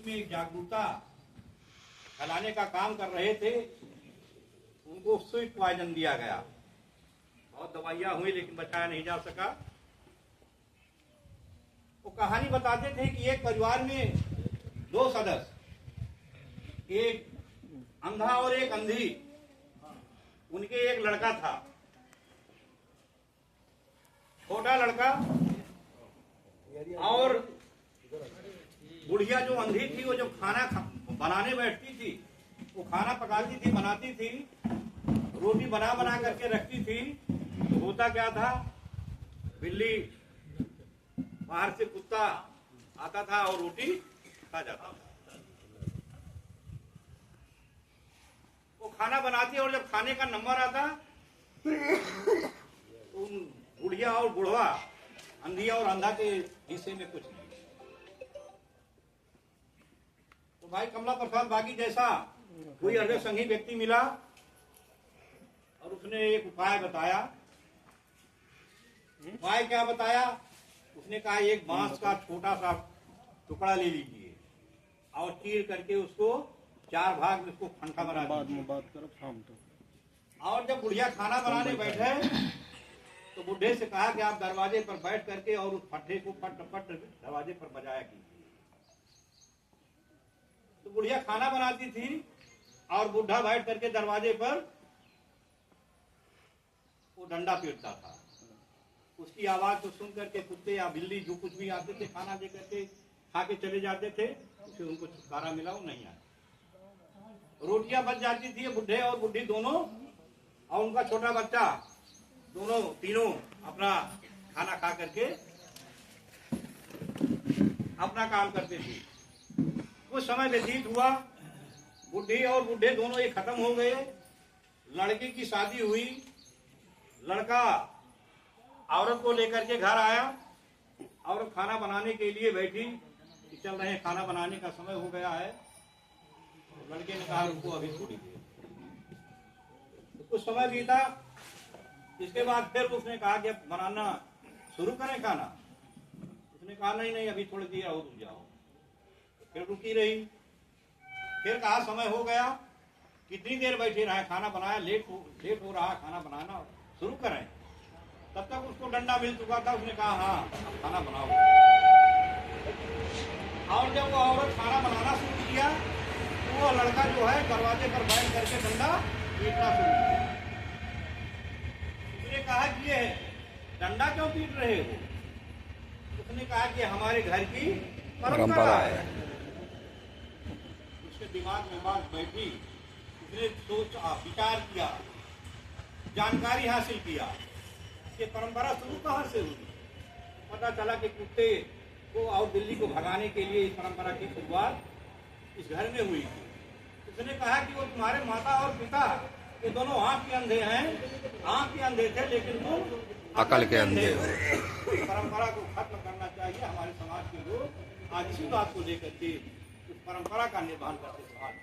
में एक जागरूकता फैलाने का काम कर रहे थे, उनको स्वीट पॉइजन दिया गया। बहुत दवाइयां हुई लेकिन बचाया नहीं जा सका। वो कहानी बताते थे कि एक परिवार में दो सदस्य, एक अंधा और एक अंधी, उनके एक लड़का था। छोटा लड़का और बुढ़िया जो अंधी थी, वो जो खाना बनाने बैठती थी, वो खाना पकाती थी, बनाती थी, रोटी बना बना करके रखती थी। तो होता क्या था, बिल्ली बाहर से कुत्ता आता था और रोटी खा जाता था। वो खाना बनाती और जब खाने का नंबर आता तो बुढ़िया और बुढ़वा, अंधिया और अंधा के हिस्से में कुछ नहीं। तो भाई कमला प्रसाद बागी जैसा कोई हृदय संगी व्यक्ति मिला और उसने एक उपाय बताया। उपाय क्या बताया? उसने कहा एक बांस का छोटा सा टुकड़ा ले लीजिए और चीर करके उसको 4 भाग में उसको फंटा बना दीजिए। बात करो शाम तक। और जब बुढ़िया खाना बनाने बैठे तो बुढ़े से कहा कि आप दरवाजे पर बैठ करके और उस फट्टे को पट पट दरवाजे पर बजाया कीजिए। तो बुढ़िया खाना बनाती थी और बुढ़ा बैठ करके दरवाजे पर वो डंडा पीटता था। उसकी आवाज को सुन करके कुत्ते या बिल्ली जो कुछ भी आते थे खाना दे करके खा के चले जाते थे। उसे उनको छुटकारा मिला, वो नहीं आया। रोटियां बच जाती थी, बुढ़े और बुढ़ी दोनों और उनका छोटा बच्चा दोनों तीनों अपना खाना खा करके अपना काम करते थे। कुछ समय व्यतीत हुआ, बुढ़ी और बुढ़े दोनों ये खत्म हो गए। लड़की की शादी हुई, लड़का औरत को लेकर के घर आया। औरत खाना बनाने के लिए बैठी कि चल रहे खाना बनाने का समय हो गया है। तो लड़के ने कहा रुको अभी थोड़ी देर। तो कुछ समय बीता, इसके बाद फिर उसने कहा कि अब बनाना शुरू करें खाना। उसने कहा नहीं नहीं अभी थोड़ी देर और रुक जाओ। तो फिर रुकी रही। फिर कहा समय हो गया, कितनी देर बैठे रहे, खाना बनाया, लेट हो रहा खाना बनाना, शुरू करें। तब तक उसको डंडा मिल चुका था। उसने कहा हाँ अब खाना बनाओ। और जब वो औरत खाना बनाना शुरू किया तो वो लड़का जो है दरवाजे पर बैठ करके डंडा पीटना शुरू किया। उसने कहा कि ये डंडा क्यों पीट रहे हो? उसने कहा कि हमारे घर की परंपरा है। उसके दिमाग में बात बैठी, उसने सोचा, विचार किया, जानकारी हासिल किया कि परंपरा शुरू कहाँ से हुई। पता चला कि कुत्ते को और बिल्ली को भगाने के लिए इस परंपरा की शुरुआत इस घर में हुई थी। उसने कहा कि वो तुम्हारे माता और पिता ये दोनों आंख के अंधे हैं, आंख के अंधे थे लेकिन तुम अकल के अंधे हो। परंपरा को खत्म करना चाहिए। हमारे समाज के लोग आज इसी बात को लेकर के उस परंपरा का निर्वहन करते समाज